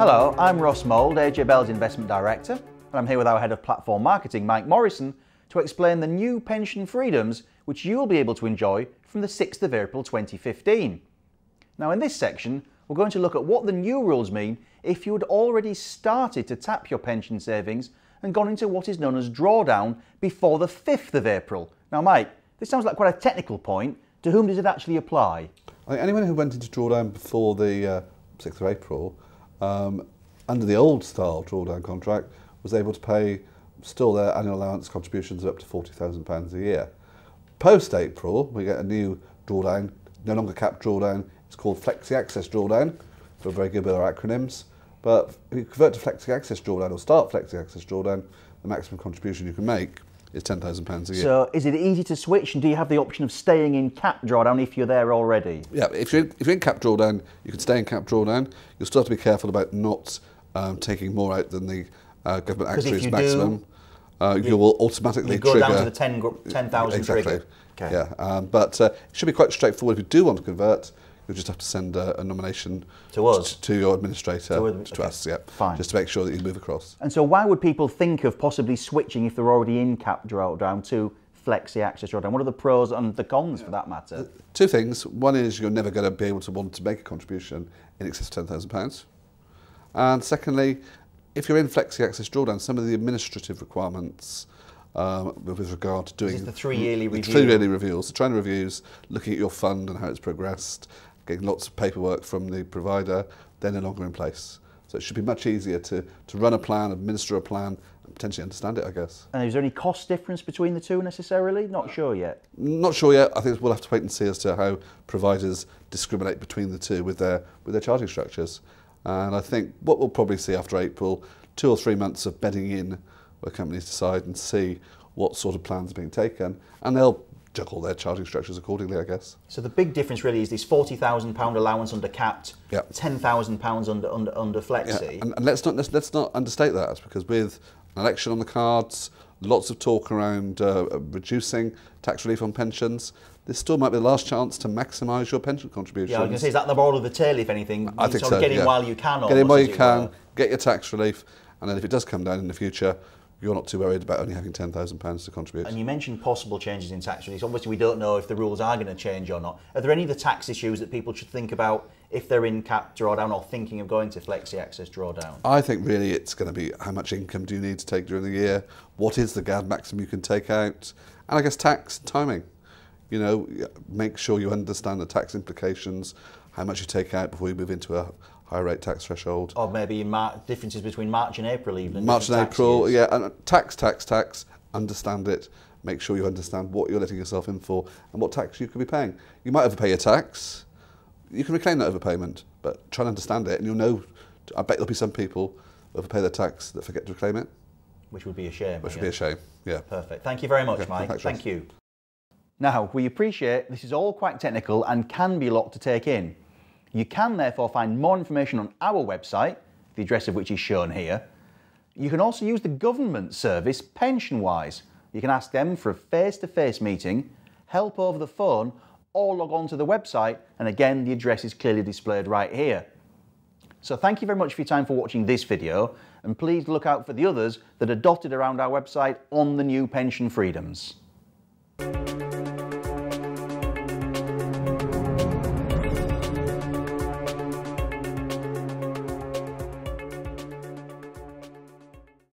Hello, I'm Ross Mould, AJ Bell's Investment Director, and I'm here with our Head of Platform Marketing, Mike Morrison, to explain the new pension freedoms which you'll be able to enjoy from the 6th of April 2015. Now in this section, we're going to look at what the new rules mean if you had already started to tap your pension savings and gone into what is known as drawdown before the 5th of April. Now Mike, this sounds like quite a technical point. To whom does it actually apply? I think anyone who went into drawdown before the 6th of April, under the old style drawdown contract, was able to pay still their annual allowance contributions of up to £40,000 a year. Post-April, we get a new drawdown, no longer capped drawdown. It's called flexiaccess drawdown. We're very good with our acronyms. But if you convert to flexiaccess drawdown or start flexiaccess drawdown, the maximum contribution you can make is £10,000 a year. So is it easy to switch, and do you have the option of staying in capped drawdown if you're there already? Yeah, if you're in capped drawdown, you can stay in capped drawdown. You'll still have to be careful about not taking more out than the government actuary's maximum. You will automatically trigger. You go down to the 10,000 exactly. trigger. Okay. Yeah, but it should be quite straightforward. If you do want to convert, you'll just have to send a nomination to us, to your administrator, to us, yeah, fine, just to make sure that you move across. And so, why would people think of possibly switching if they're already in capped drawdown to flexiaccess drawdown? What are the pros and the cons for that matter? Two things. One is you're never going to be able to want to make a contribution in excess of £10,000, and secondly, if you're in flexiaccess drawdown, some of the administrative requirements with regard to doing the 3 yearly review. 3 yearly reviews, the training reviews, looking at your fund and how it's progressed, getting lots of paperwork from the provider, they're no longer in place. So it should be much easier to run a plan, administer a plan, and potentially understand it, I guess. And is there any cost difference between the two necessarily? Not sure yet. Not sure yet. I think we'll have to wait and see as to how providers discriminate between the two with their charging structures. And I think what we'll probably see after April, 2 or 3 months of bedding in where companies decide and see what sort of plans are being taken, and they'll juggle their charging structures accordingly, I guess. So the big difference really is this £40,000 allowance under capped, yep, £10,000 under flexi. Yeah. And let's not understate that, because with an election on the cards, lots of talk around reducing tax relief on pensions, this still might be the last chance to maximise your pension contributions. Yeah, I was going to say, is that the moral of the tale, if anything? I think so, get in while you can. Get in while you can, get your tax relief, and then if it does come down in the future, you're not too worried about only having £10,000 to contribute. And you mentioned possible changes in tax relief. Obviously, we don't know if the rules are going to change or not. Are there any other tax issues that people should think about if they're in capped drawdown or thinking of going to flexi-access drawdown? I think really it's going to be how much income do you need to take during the year, what is the GAD maximum you can take out, and I guess tax timing. You know, make sure you understand the tax implications, how much you take out before you move into a higher rate tax threshold. Or maybe differences between March and April even. March and April, yeah, and tax, understand it. Make sure you understand what you're letting yourself in for and what tax you could be paying. You might overpay your tax. You can reclaim that overpayment, but try and understand it, and you'll know, I bet there'll be some people who overpay their tax that forget to reclaim it. Which would be a shame. Which would be a shame, yeah. Perfect. Thank you very much, Mike. Thanks, Thank you. Now, we appreciate this is all quite technical and can be a lot to take in. You can therefore find more information on our website, the address of which is shown here. You can also use the government service PensionWise. You can ask them for a face-to-face meeting, help over the phone, or log on to the website, and again the address is clearly displayed right here. So thank you very much for your time for watching this video, and please look out for the others that are dotted around our website on the new pension freedoms.